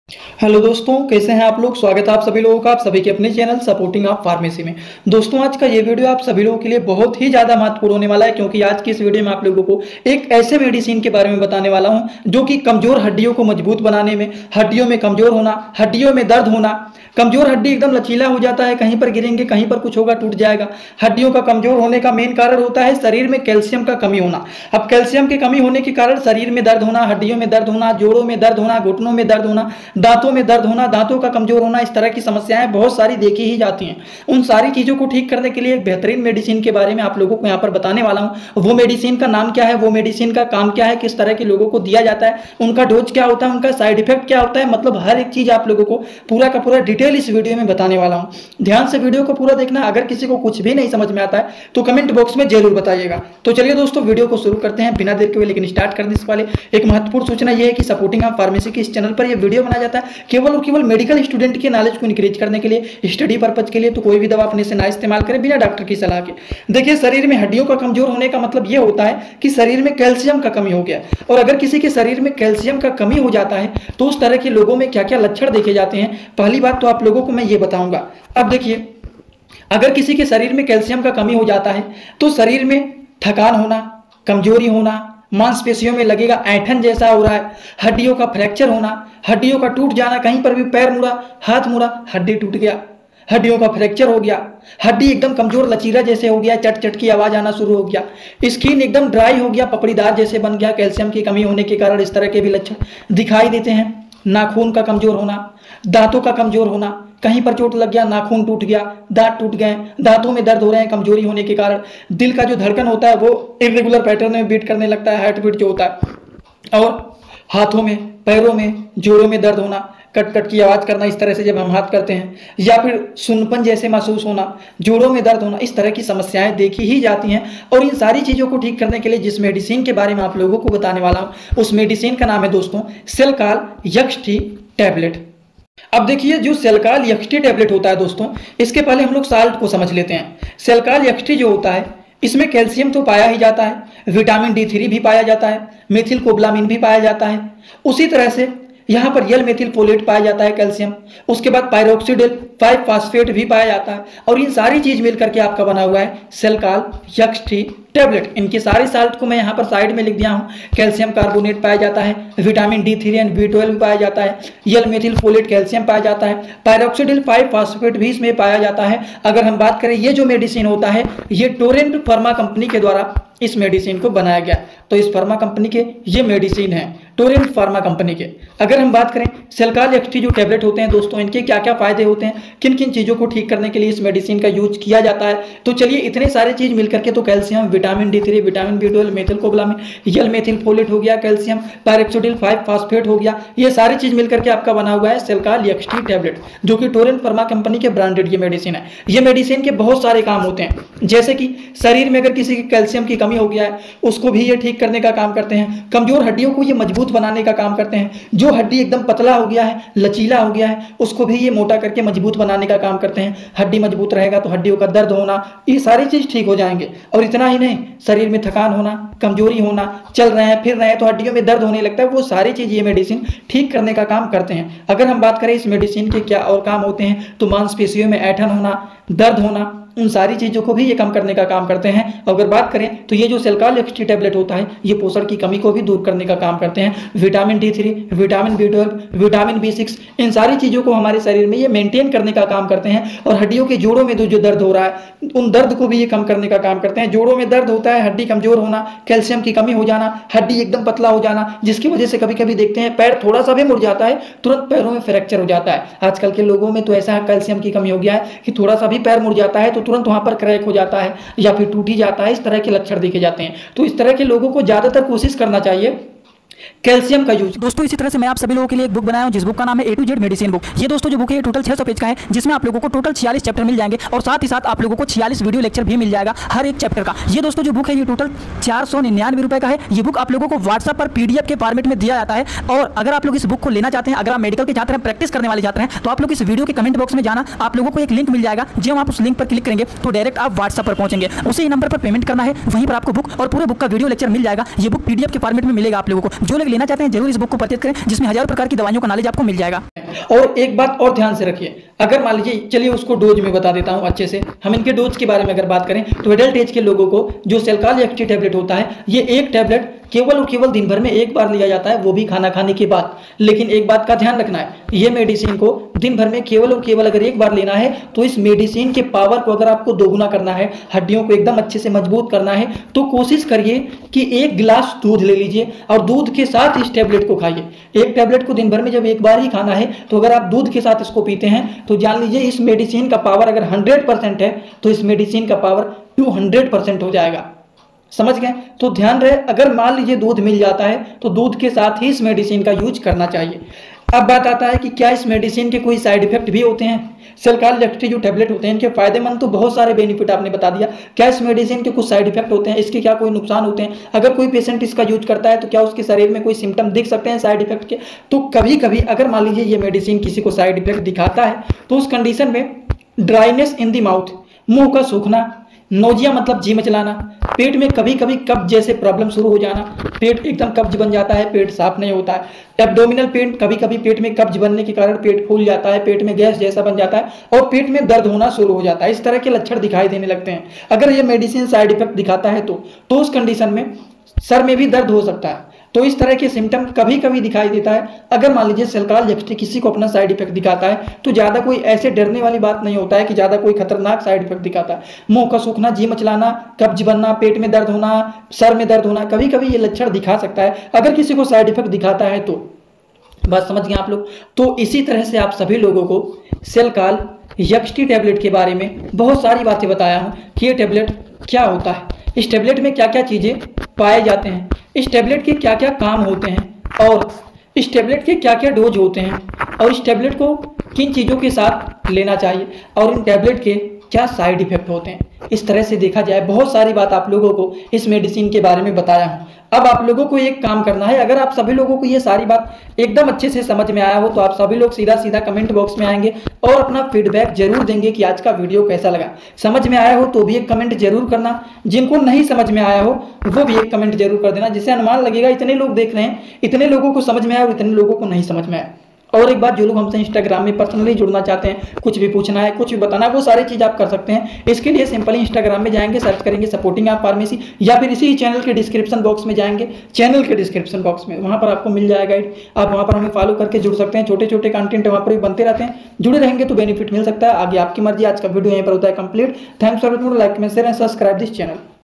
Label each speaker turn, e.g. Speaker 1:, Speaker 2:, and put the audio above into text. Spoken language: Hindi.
Speaker 1: हेलो दोस्तों, कैसे हैं आप लोग। स्वागत है आप सभी लोगों का, आप सभी के अपने चैनल सपोर्टिंग ऑफ फार्मेसी में। दोस्तों, आज का ये वीडियो आप सभी लोगों के लिए बहुत ही ज़्यादा महत्वपूर्ण होने वाला है, क्योंकि आज की इस वीडियो में आप लोगों को एक ऐसे मेडिसिन के बारे में बताने वाला हूं जो कि कमजोर हड्डियों को मजबूत बनाने में, हड्डियों में कमजोर होना, हड्डियों में दर्द होना, कमजोर हड्डी एकदम लचीला हो जाता है, कहीं पर गिरेंगे कहीं पर कुछ होगा टूट जाएगा। हड्डियों का कमजोर होने का मेन कारण होता है शरीर में कैल्शियम का कमी होना। अब कैल्शियम की कमी होने के कारण शरीर में दर्द होना, हड्डियों में दर्द होना, जोड़ों में दर्द होना, घुटनों में दर्द होना, दांतों में दर्द होना, दांतों का कमजोर होना, इस तरह की समस्याएं बहुत सारी देखी ही जाती हैं। उन सारी चीजों को ठीक करने के लिए एक बेहतरीन मेडिसिन के बारे में आप लोगों को यहाँ पर बताने वाला हूँ। वो मेडिसिन का नाम क्या है, वो मेडिसिन का काम क्या है, किस तरह के लोगों को दिया जाता है, उनका डोज क्या होता है, उनका साइड इफेक्ट क्या होता है, मतलब हर एक चीज आप लोगों को पूरा का पूरा डिटेल इस वीडियो में बताने वाला हूं। ध्यान से वीडियो को पूरा देखना। अगर किसी को कुछ भी नहीं समझ में आता है तो कमेंट बॉक्स में जरूर बताइएगा। तो चलिए दोस्तों, वीडियो को शुरू करते हैं बिना देर के हुए। लेकिन स्टार्ट करने से पहले एक महत्वपूर्ण सूचना यह है कि सपोर्टिंग ऑफ फार्मेसी के इस चैनल पर यह वीडियो बनाया जाता है केवल और केवल मेडिकल स्टूडेंट के नॉलेज को इंक्रीज करने के लिए, स्टडी पर्पज के लिए। तो कोई भी दवा अपने से ना इस्तेमाल करें बिना डॉक्टर की सलाह के। देखिए, शरीर में हड्डियों का कमजोर होने का मतलब यह होता है कि शरीर में कैल्शियम का कमी हो गया। और अगर किसी के शरीर में कैल्शियम का कमी हो जाता है तो उस तरह के लोगों में क्या क्या लक्षण देखे जाते हैं, पहली बात तो आप लोगों को मैं ये बताऊंगा। अब देखिए, अगर किसी के शरीर में कैल्शियम का कमी हो जाता है तो शरीर में थकान होना, कमजोरी होना, मांसपेशियों में लगेगा ऐंठन जैसा हो रहा है, हड्डियों का फ्रैक्चर होना, हड्डियों का टूट जाना, कहीं पर भी पैर मुड़ा, हाथ मुड़ा, हड्डी टूट गया, हड्डियों का फ्रैक्चर हो गया, हड्डी एकदम कमजोर लचीला जैसे हो गया, चट चट की आवाज आना शुरू हो गया, स्किन एकदम ड्राई हो गया, पपड़ीदार जैसे बन गया। कैल्शियम की कमी होने के कारण इस तरह के भी लक्षण दिखाई देते हैं। नाखून का कमजोर होना, दांतों का कमजोर होना, कहीं पर चोट लग गया, नाखून टूट गया, दांत टूट गए, दांतों में दर्द हो रहे हैं कमजोरी होने के कारण। दिल का जो धड़कन होता है वो इरेगुलर पैटर्न में बीट करने लगता है, हार्ट बीट जो होता है। और हाथों में, पैरों में, जोड़ों में दर्द होना, कट कट की आवाज करना इस तरह से जब हम हाथ करते हैं, या फिर सुनपन जैसे महसूस होना, जोड़ों में दर्द होना, इस तरह की समस्याएं देखी ही जाती हैं। और इन सारी चीजों को ठीक करने के लिए जिस मेडिसिन के बारे में आप लोगों को बताने वाला हूं, उस मेडिसिन का नाम है दोस्तों सेलकाल यक्सटी टैबलेट। अब देखिए, जो सेलकाल यक्सटी टैबलेट होता है दोस्तों, इसके पहले हम लोग साल्ट को समझ लेते हैं। सेलकाल यक्सटी जो होता है इसमें कैल्शियम तो पाया ही जाता है, विटामिन D3 भी पाया जाता है, मेथिल कोबलामिन भी पाया जाता है, उसी तरह से यहाँ पर यल मेथिल फोलेट पाया जाता है कैल्शियम, उसके बाद पायरोक्सिडिल 5 फास्फेट भी पाया जाता है। और इन सारी चीज मिलकर के आपका बना हुआ है सेलकाल यक्सटी टैबलेट। इनके सारे साल्ट को मैं यहाँ पर साइड में लिख दिया हूँ। कैल्शियम कार्बोनेट पाया जाता है, विटामिन D3 एंड B12 पाया जाता है, यल मेथिल फोलेट कैल्शियम पाया जाता है, पायरोक्सिडिल 5 फास्फेट भी इसमें पाया जाता है। अगर हम बात करें, ये जो मेडिसिन होता है ये टोरेंट फार्मा कंपनी के द्वारा इस मेडिसिन को बनाया गया। तो इस फार्मा कंपनी के ये मेडिसिन है, टोरेंट फार्मा कंपनी के। अगर हम बात करें सेलकाल यक्सटी जो टैबलेट होते हैं दोस्तों, इनके क्या क्या फायदे होते हैं, किन किन चीजों को ठीक करने के लिए इस मेडिसिन का यूज किया जाता है, तो चलिए इतने सारे चीज मिलकर के, तो calcium, vitamin D3, vitamin B12, methylcobalamin, L methylfolate हो गया, कैल्शियम, पायरोक्सिडिल 5 फास्फेट हो गया, ये सारी चीज मिलकर के आपका बना हुआ है सेलकाल यक्सटी टैबलेट, जो कि टोरेंट फार्मा कंपनी के ब्रांडेड ये मेडिसिन है। ये मेडिसिन के बहुत सारे काम होते हैं, जैसे कि शरीर में अगर किसी की कैल्शियम की कमी हो गया है उसको भी ये ठीक करने का काम करते हैं, कमजोर हड्डियों को ये मजबूत बनाने का काम करते हैं, जो हड्डी एकदम पतला हो गया है, लचीला हो गया है, उसको भी ये मोटा करके मजबूत बनाने का काम करते हैं। हड्डी मजबूत रहेगा तो हड्डियों का दर्द होना, ये सारी चीज ठीक हो जाएंगे। और इतना ही नहीं, शरीर में थकान होना, कमजोरी होना, चल रहे हैं फिर रहे हैं तो हड्डियों में दर्द होने लगता है, वो सारी चीज ये मेडिसिन ठीक करने का काम करते हैं। अगर हम बात करें इस मेडिसिन के क्या और काम होते हैं, तो मांसपेशियों में ऐंठन होना, दर्द होना, उन सारी चीजों को भी ये कम करने का काम करते हैं। अगर बात करें तो ये जो सेलकाल यक्सटी टैबलेट होता है ये पोषण की कमी को भी दूर करने का काम करते हैं। Vitamin D3, vitamin B12, vitamin B6, इन सारी चीजों को हमारे शरीर में ये मेंटेन करने का काम करते हैं। और हड्डियों के जोड़ों में जो दर्द हो रहा है उन दर्द को भी ये कम करने का काम करते हैं। जोड़ों में दर्द होता है, हड्डी कमजोर होना, कैल्शियम की कमी हो जाना, हड्डी एकदम पतला हो जाना, जिसकी वजह से कभी कभी देखते हैं पैर थोड़ा सा भी मुड़ जाता है, तुरंत पैरों में फ्रैक्चर हो जाता है। आजकल के लोगों में तो ऐसा कैल्शियम की कमी हो गया है कि थोड़ा सा भी पैर मुड़ जाता है तो तुरंत वहां पर क्रैक हो जाता है या फिर टूट ही जाता है, इस तरह के लक्षण देखे जाते हैं। तो इस तरह के लोगों को ज्यादातर कोशिश करना चाहिए कैल्शियम का यूज।
Speaker 2: दोस्तों, इसी तरह से मैं आप सभी लोगों के लिए एक बुक बनाया हूं जिस बुक का नाम है A to Z medicine book. ये दोस्तों जो बुक है ये टोटल 600 पेज का है, जिसमें आप लोगों को टोटल 46 चैप्टर मिल जाएंगे और साथ ही साथ आप लोगों को 46 वीडियो लेक्चर भी मिल जाएगा हर एक चैप्टर का। ये दोस्तों जो बुक है ये टोटल 499 रुपए का है। ये बुक आप लोगों को व्हाट्सएप पर PDF के फॉर्मेट में दिया जाता है। और अगर आप लोग इस बुक को लेना चाहते हैं, अगर आप मेडिकल के छात्र हैं, प्रैक्टिस करने वाले छात्र हैं, तो आप लोग इस वीडियो के कमेंट बॉक्स में जाना, आप लोगों को एक लिंक मिल जाएगा। जब आप उस लिंक पर क्लिक करेंगे तो डायरेक्ट आप व्हाट्सएप पर पहुंचेंगे, उसी नंबर पर पेमेंट करना है, वहीं पर आपको बुक और पूरे बुक का वीडियो लेक्चर मिल जाएगा। ये बुक PDF के फॉर्मेट में मिलेगा आप लोगों को। जो लोग लेना चाहते हैं जरूर इस बुक को परचेज करें, जिसमें हजारों प्रकार की दवाइयों का नॉलेज आपको मिल जाएगा।
Speaker 1: और एक बात और ध्यान से रखिए, अगर मान लीजिए, चलिए उसको डोज में बता देता हूं अच्छे से। हम इनके डोज के बारे में अगर बात करें तो एडल्ट एज के लोगों को जो सेलकाल एक्टी टैबलेट होता है, ये एक टैबलेट केवल और केवल दिन भर में एक बार लिया जाता है, वो भी खाना खाने के बाद। लेकिन एक बात का ध्यान रखना है, ये मेडिसिन को दिन भर में केवल और केवल अगर एक बार लेना है तो इस मेडिसिन के पावर को अगर आपको दोगुना करना है, हड्डियों को एकदम अच्छे से मजबूत करना है, तो कोशिश करिए कि एक गिलास दूध ले लीजिए और दूध के साथ इस टैबलेट को खाइए। एक टैबलेट को दिन भर में जब एक बार ही खाना है तो अगर आप दूध के साथ इसको पीते हैं तो जान लीजिए इस मेडिसिन का पावर अगर 100% है तो इस मेडिसिन का पावर 200% हो जाएगा। समझ गए? तो ध्यान रहे, अगर मान लीजिए दूध मिल जाता है तो दूध के साथ ही इस मेडिसिन का यूज करना चाहिए। अब बात आता है कि क्या इस मेडिसिन के कोई साइड इफेक्ट भी होते हैं? सेलकाल एक्टी जो टैबलेट होते हैं इनके फायदेमंद तो बहुत सारे बेनिफिट आपने बता दिया, क्या इस मेडिसिन के कुछ साइड इफेक्ट होते हैं? इसके क्या कोई नुकसान होते हैं? अगर कोई पेशेंट इसका यूज करता है तो क्या उसके शरीर में कोई सिम्टम दिख सकते हैं साइड इफेक्ट के? तो कभी कभी अगर मान लीजिए ये मेडिसिन किसी को साइड इफेक्ट दिखाता है तो उस कंडीशन में ड्राइनेस इन द माउथ, मुंह का सूखना, नोजिया मतलब जी मचलाना, पेट में कभी कभी कब्ज जैसे प्रॉब्लम शुरू हो जाना, पेट एकदम कब्ज बन जाता है, पेट साफ नहीं होता है, एब्डोमिनल पेन, कभी कभी पेट में कब्ज बनने के कारण पेट फूल जाता है, पेट में गैस जैसा बन जाता है और पेट में दर्द होना शुरू हो जाता है, इस तरह के लक्षण दिखाई देने लगते हैं। अगर ये मेडिसिन साइड इफेक्ट दिखाता है तो उस कंडीशन में सर में भी दर्द हो सकता है। तो इस तरह के सिम्टम कभी कभी दिखाई देता है। अगर मान लीजिए सेलकाल एक्टी किसी को अपना साइड इफेक्ट दिखाता है तो ज़्यादा कोई ऐसे डरने वाली बात नहीं होता है कि ज़्यादा कोई खतरनाक साइड इफेक्ट दिखाता है। मुंह का सूखना, जी मचलाना, कब्ज बनना, पेट में दर्द होना, सर में दर्द होना, कभी कभी ये लक्षण दिखा सकता है। अगर किसी को साइड इफेक्ट दिखाता है तो बात समझ गए आप लोग। तो इसी तरह से आप सभी लोगों को सेलकाल एक्टी टैबलेट के बारे में बहुत सारी बातें बताया हूँ कि ये टैबलेट क्या होता है, इस टैबलेट में क्या क्या चीज़ें पाए जाते हैं, इस टैबलेट के क्या क्या काम होते हैं और इस टैबलेट के क्या क्या डोज होते हैं और इस टैबलेट को किन चीज़ों के साथ लेना चाहिए और इन टैबलेट के क्या साइड इफेक्ट होते हैं। इस तरह से देखा जाए बहुत सारी बात आप लोगों को इस मेडिसिन के बारे में बताया हूँ। अब आप लोगों को एक काम करना है, अगर आप सभी लोगों को ये सारी बात एकदम अच्छे से समझ में आया हो तो आप सभी लोग सीधा सीधा कमेंट बॉक्स में आएंगे और अपना फीडबैक जरूर देंगे कि आज का वीडियो कैसा लगा। समझ में आया हो तो भी एक कमेंट जरूर करना, जिनको नहीं समझ में आया हो वो भी एक कमेंट जरूर कर देना, जिससे अनुमान लगेगा इतने लोग देख रहे हैं, इतने लोगों को समझ में आया और इतने लोगों को नहीं समझ में आया। और एक बात, जो लोग हमसे इंस्टाग्राम में पर्सनली जुड़ना चाहते हैं, कुछ भी पूछना है, कुछ भी बताना है, वो सारी चीज़ आप कर सकते हैं। इसके लिए सिंपली इंस्टाग्राम में जाएंगे, सर्च करेंगे सपोर्टिंग आप फार्मेसी, या फिर इसी चैनल के डिस्क्रिप्शन बॉक्स में जाएंगे, चैनल के डिस्क्रिप्शन बॉक्स में वहाँ पर आपको मिल जाएगा गाइड। आप वहाँ पर हमें फॉलो करके जुड़ सकते हैं, छोटे छोटे कंटेंट वहाँ पर भी बनते रहते हैं, जुड़े रहेंगे तो बेनिफिट मिल सकता है। आगे आपकी मर्जी। आज का वीडियो यहीं पर होता है complete. Thanks for watching, like comment share and subscribe this channel.